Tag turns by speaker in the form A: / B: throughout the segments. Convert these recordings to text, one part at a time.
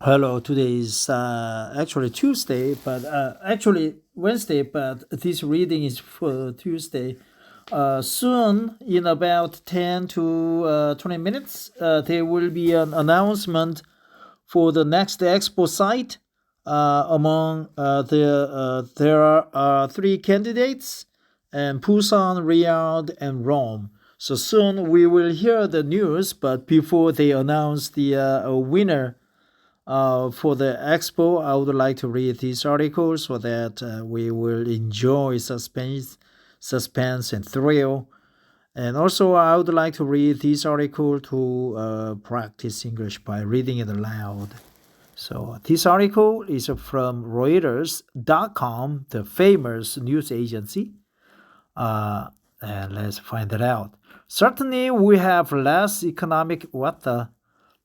A: Hello, today is actually Tuesday, but actually Wednesday, but this reading is for Tuesday. Soon, in about 10 to 20 minutes, there will be an announcement for the next expo site. There are three candidates, and Busan, Riyadh, and Rome. So soon we will hear the news, but before they announce the winner for the expo, I would like to read this article so that we will enjoy suspense and thrill. And also, I would like to read this article to practice English by reading it aloud. So, this article is from Reuters.com, the famous news agency. And let's find it out. Certainly, we have less economic. What the?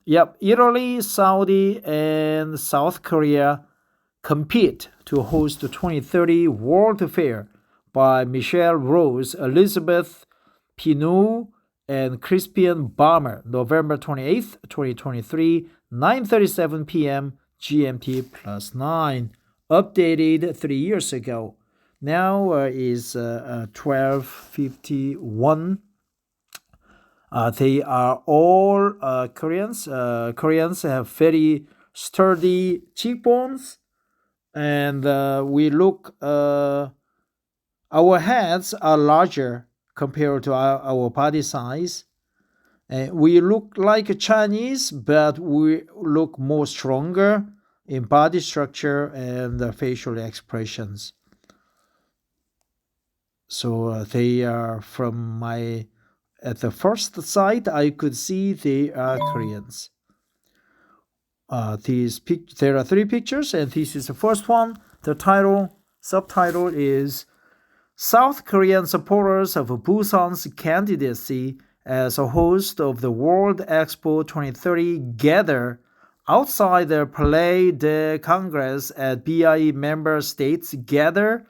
A: Yep, Italy, Saudi, and South Korea compete to host the 2030 World Fair by Michelle Rose, Elizabeth Pinou, and Crispian Balmer, November 28th, 2023, 9:37 p.m. GMT plus 9, updated 3 years ago. Now is 12:51. They are all Koreans. Koreans have very sturdy cheekbones, and we look. Our heads are larger compared to our body size. And we look like Chinese, but we look more stronger in body structure and facial expressions. So they are from my. At the first sight, I could see they are Koreans. There are three pictures, and this is the first one. The subtitle is South Korean supporters of Busan's candidacy as a host of the World Expo 2030 gather outside the Palais de Congrès at BIE member states gather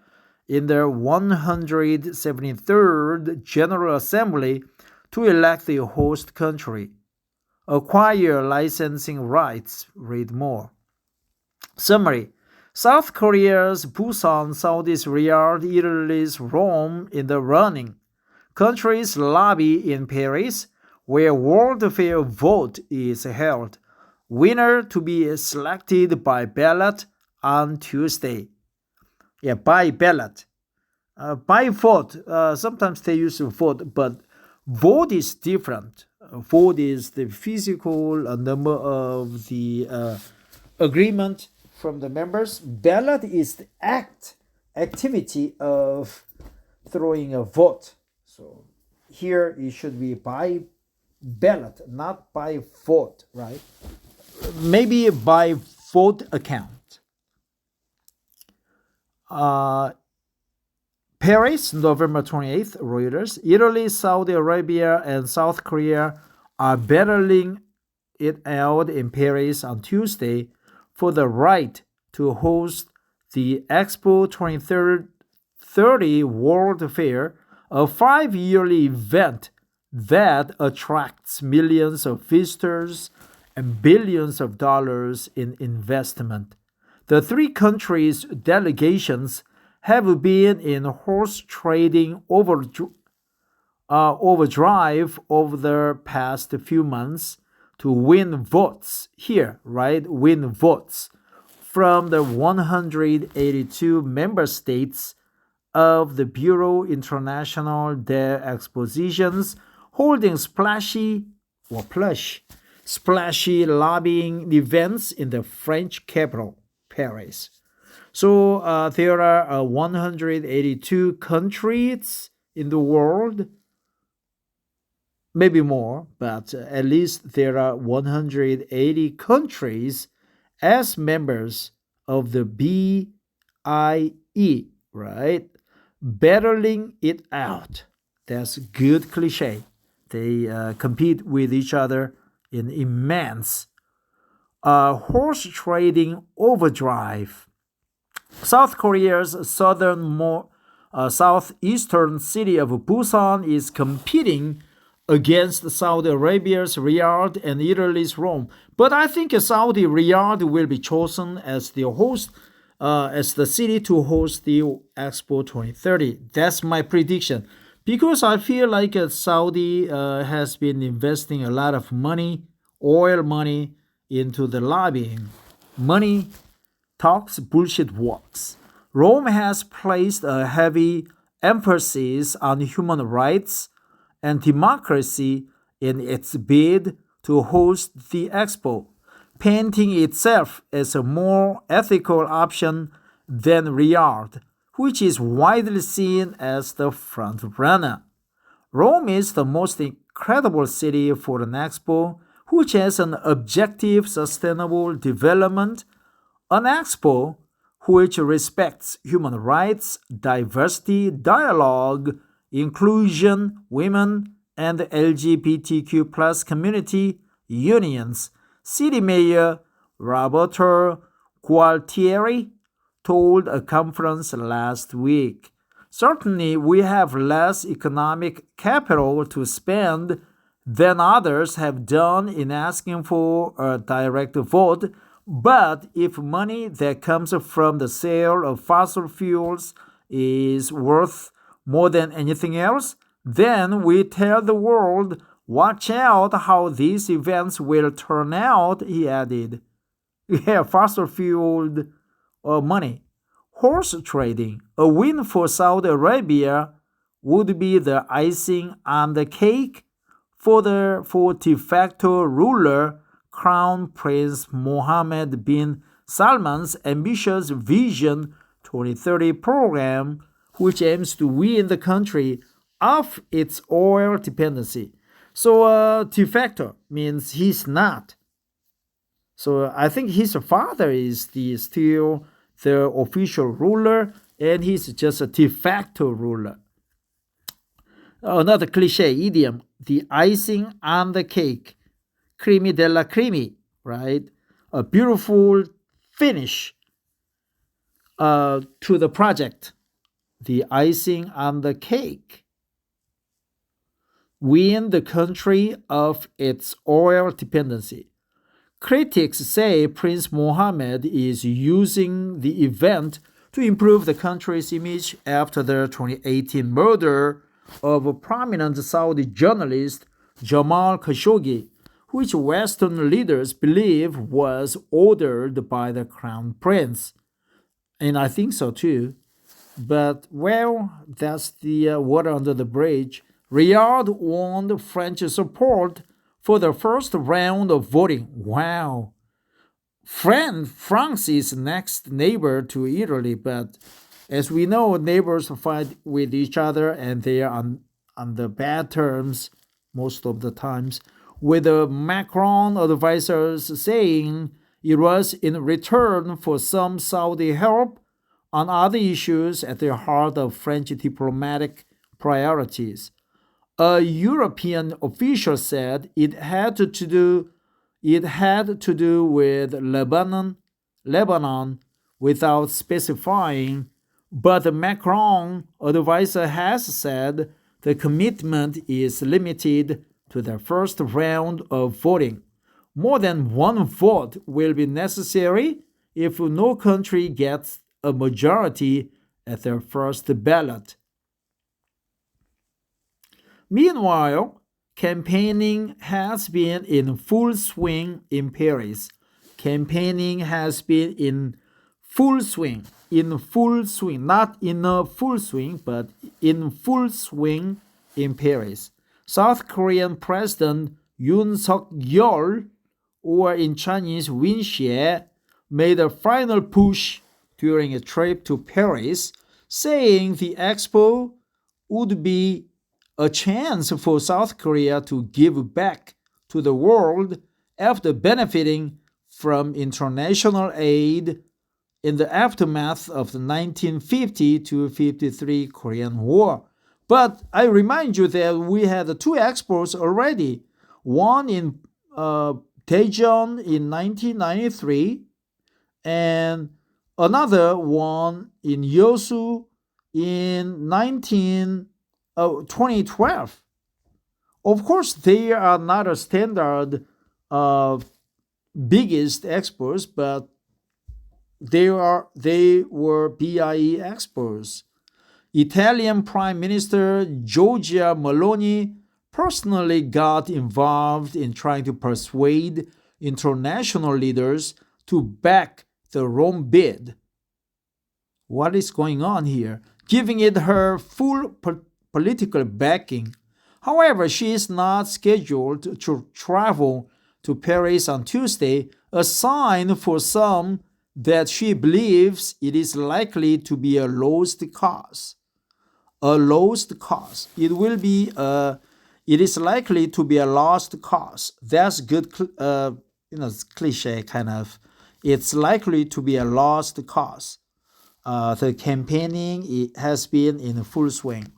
A: in their 173rd General Assembly to elect the host country. Acquire licensing rights. Read more. Summary. South Korea's Busan, Saudi's Riyadh, Italy's Rome in the running. Countries lobby in Paris, where World Fair vote is held. Winner to be selected by ballot on Tuesday. Yeah, by ballot. By vote. Sometimes they use vote, but vote is different. Vote is the physical number of the agreement from the members. Ballot is the activity of throwing a vote. So here it should be by ballot, not by vote, right? Maybe by vote account. Paris, November 28th, Reuters. Italy, Saudi Arabia, and South Korea are battling it out in Paris on Tuesday for the right to host the Expo 2030 World Fair, a 5-yearly event that attracts millions of visitors and billions of dollars in investment. The three countries' delegations have been in horse trading overdrive over the past few months to win votes here, right? Win votes from the 182 member states of the Bureau International des Expositions, holding splashy lobbying events in the French capital, Paris. So there are 182 countries in the world, maybe more, but at least there are 180 countries as members of the BIE, right? Battling it out. That's good cliche. They compete with each other in immense horse trading overdrive. South Korea's southeastern city of Busan is competing against Saudi Arabia's Riyadh and Italy's Rome. But I think Saudi Riyadh will be chosen as the host, as the city to host the Expo 2030. That's my prediction. Because I feel like Saudi has been investing a lot of money, oil money, into the lobbying. Money talks, bullshit walks. Rome has placed a heavy emphasis on human rights and democracy in its bid to host the expo, painting itself as a more ethical option than Riyadh, which is widely seen as the frontrunner. Rome is the most incredible city for an expo, which has an objective sustainable development, an expo which respects human rights, diversity, dialogue, inclusion, women, and LGBTQ plus community unions. City Mayor Roberto Gualtieri told a conference last week. Certainly, we have less economic capital to spend than others have done in asking for a direct vote, but if money that comes from the sale of fossil fuels is worth more than anything else, then we tell the world, watch out how these events will turn out, he added. Yeah, fossil fueled money. Horse trading, a win for Saudi Arabia, would be the icing on the cake for de facto ruler Crown Prince Mohammed bin Salman's ambitious Vision 2030 program, which aims to wean the country off its oil dependency. So de facto means he's not. So I think his father is still the official ruler, and he's just a de facto ruler. Another cliche idiom, the icing on the cake, creme de la creme, right? A beautiful finish to the project, the icing on the cake. Wean the country of its oil dependency. Critics say Prince Mohammed is using the event to improve the country's image after the 2018 murder of a prominent Saudi journalist Jamal Khashoggi, which Western leaders believe was ordered by the Crown Prince. And I think so too. But, well, that's the water under the bridge. Riyadh won French support for the first round of voting. Wow. France is next neighbor to Italy, but as we know, neighbors fight with each other and they are on the bad terms most of the times, with the Macron advisors saying it was in return for some Saudi help on other issues at the heart of French diplomatic priorities. A European official said it had to do with Lebanon without specifying, but the Macron advisor has said the commitment is limited to the first round of voting. More than one vote will be necessary if no country gets a majority at their first ballot. Meanwhile, campaigning has been in full swing in Paris. Campaigning has been in full swing, not in a full swing, but in full swing in Paris. South Korean President Yoon Suk-yeol, or in Chinese Win Xie, made a final push during a trip to Paris, saying the expo would be a chance for South Korea to give back to the world after benefiting from international aid in the aftermath of the 1950 to 53 Korean War. But I remind you that we had two expos already, one in Daejeon in 1993 and another one in Yeosu in 2012. Of course, they are not a standard biggest expos, but they were BIE expos. Italian Prime Minister Giorgia Meloni personally got involved in trying to persuade international leaders to back the Rome bid. What is going on here? Giving it her full political backing. However, she is not scheduled to travel to Paris on Tuesday, a sign for some that she believes it is likely to be a lost cause. A lost cause. It is likely to be a lost cause. That's good, cliche kind of. It's likely to be a lost cause. The campaigning has been in full swing.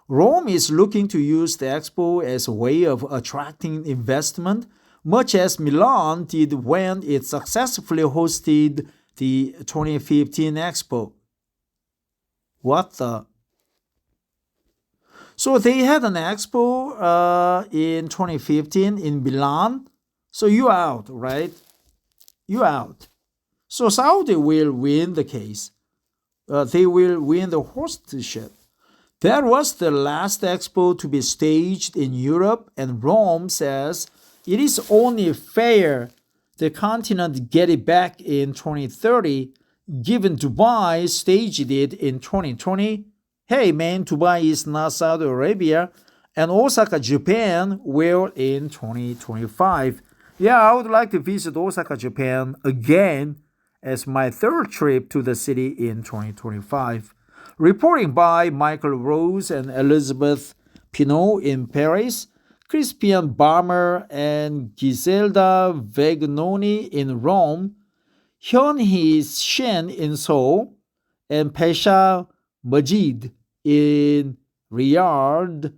A: Rome is looking to use the expo as a way of attracting investment, much as Milan did when it successfully hosted the 2015 expo. What the? So they had an expo in 2015 in Milan. So you out, right? You out. So Saudi will win the case. They will win the hostship. That was the last expo to be staged in Europe, and Rome says it is only fair the continent get it back in 2030, given Dubai staged it in 2020. Hey man, Dubai is not Saudi Arabia, and Osaka, Japan will in 2025. Yeah, I would like to visit Osaka, Japan again as my third trip to the city in 2025. Reporting by Michael Rose and Elizabeth Pinot in Paris, Crispian Balmer and Giselda Vagnoni in Rome, Hyun-hee Shen in Seoul, and Pesha Majid in Riyadh.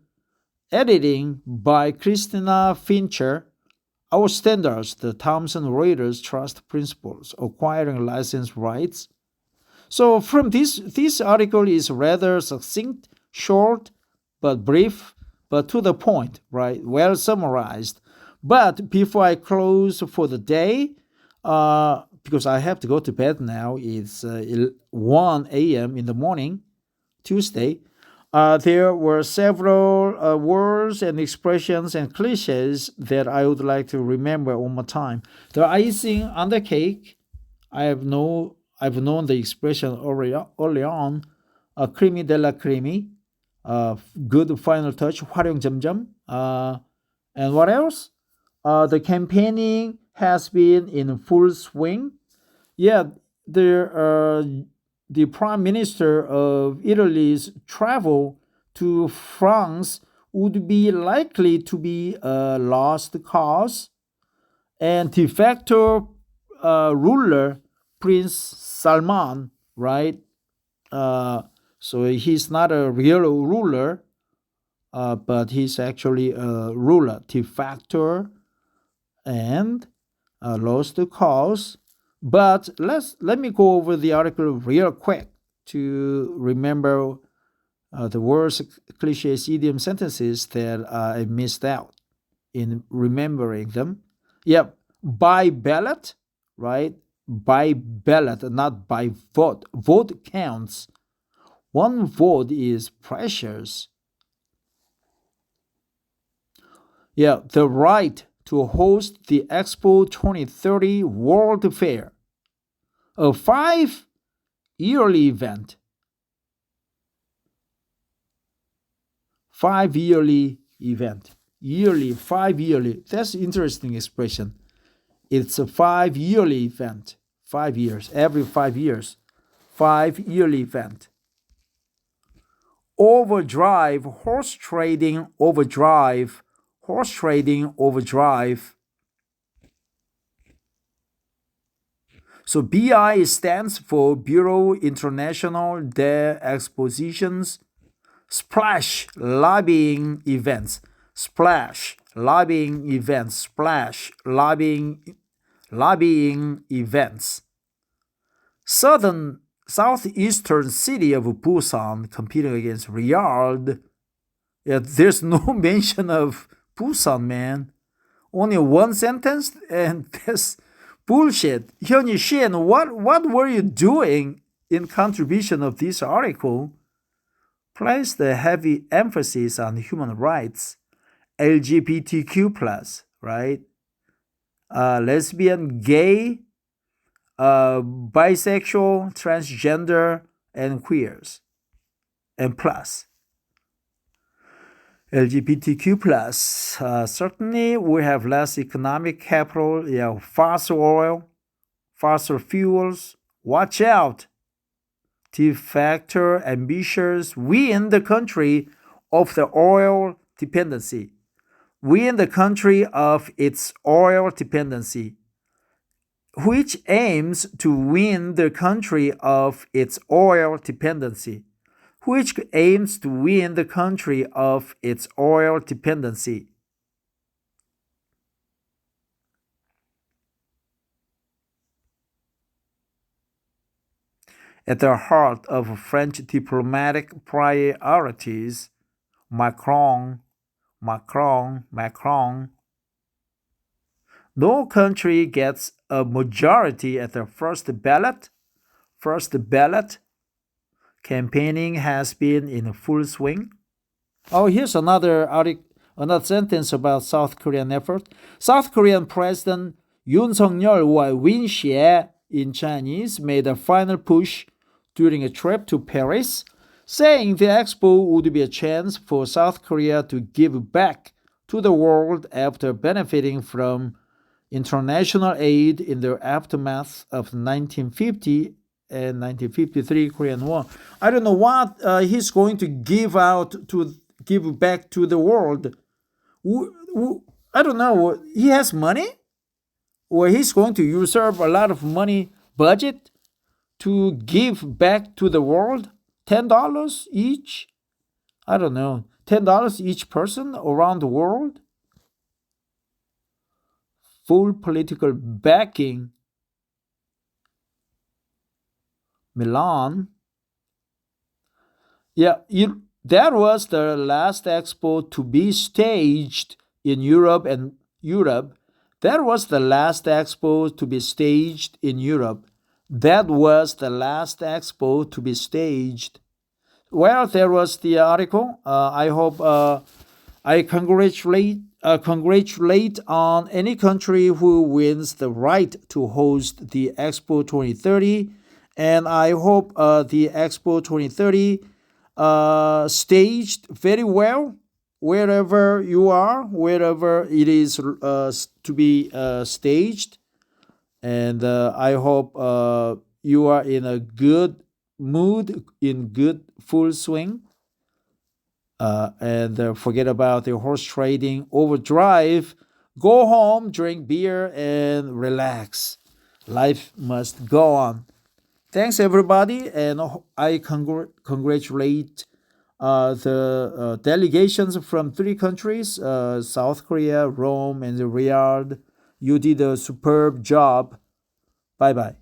A: Editing by Christina Fincher. Our standards, the Thomson Reuters Trust Principles, acquiring license rights. So from this article is rather succinct, short, but brief, but to the point, right? Well summarized. But before I close for the day, because I have to go to bed now, it's 1 a.m. in the morning, Tuesday. There were several words and expressions and cliches that I would like to remember one more time. The icing on the cake, I've known the expression early on. Creamy de la creamy, good final touch, 화룡점점. And what else? The campaigning has been in full swing. Yeah, the Prime Minister of Italy's travel to France would be likely to be a lost cause, and de facto ruler Prince Salman, right? So he's not a real ruler, but he's actually a ruler, de facto, and lost the cause. But let me go over the article real quick to remember the words, cliches, idiom, sentences that I missed out in remembering them. Yep, by ballot, right? By ballot, not by vote. Vote counts. One vote is precious. Yeah, the right to host the Expo 2030 World Fair, a 5-yearly event. 5-yearly event. Yearly, 5-yearly. That's an interesting expression. It's a 5-yearly event. 5 years, every 5 years. 5-yearly event. Overdrive, horse trading, overdrive. Horse trading, overdrive. So BI stands for Bureau International des Expositions. Splash, lobbying events. Splash, lobbying events. Splash, lobbying events. Southeastern city of Busan competing against Riyadh. Yeah, there's no mention of Busan, man. Only one sentence, and that's bullshit. Hyun Shin, what were you doing in contribution of this article? Place the heavy emphasis on human rights, LGBTQ right? Lesbian, gay, bisexual, transgender, and queers, and plus. LGBTQ certainly we have less economic capital, fossil oil, fossil fuels. Watch out. De facto ambitions win the country of the oil dependency. Win the country of its oil dependency, which aims to win the country of its oil dependency, which aims to win the country of its oil dependency. At the heart of French diplomatic priorities, Macron. No country gets a majority at the first ballot. Campaigning has been in full swing. Oh, here's another sentence about South Korean effort. South Korean President Yoon Suk-yeol, or Win Xie in Chinese, made a final push during a trip to Paris, saying the expo would be a chance for South Korea to give back to the world after benefiting from international aid in the aftermath of 1950 and 1953 Korean War. I don't know what he's going to give back to the world. I don't know. He has money? Or he's going to usurp a lot of money budget to give back to the world? $10 each? I don't know. $10 each person around the world? Full political backing. Milan. That was the last expo to be staged in Europe. That was the last expo to be staged in Europe. That was the last expo to be staged. Well, there was the article. I hope I congratulate on any country who wins the right to host the Expo 2030. And I hope the Expo 2030 staged very well wherever you are, wherever it is to be staged. And I hope you are in a good mood, in good full swing. And forget about the horse trading overdrive. Go home, drink beer, and relax. Life must go on. Thanks, everybody, and I congratulate the delegations from 3 countries, South Korea, Rome, and Riyadh. You did a superb job. Bye-bye.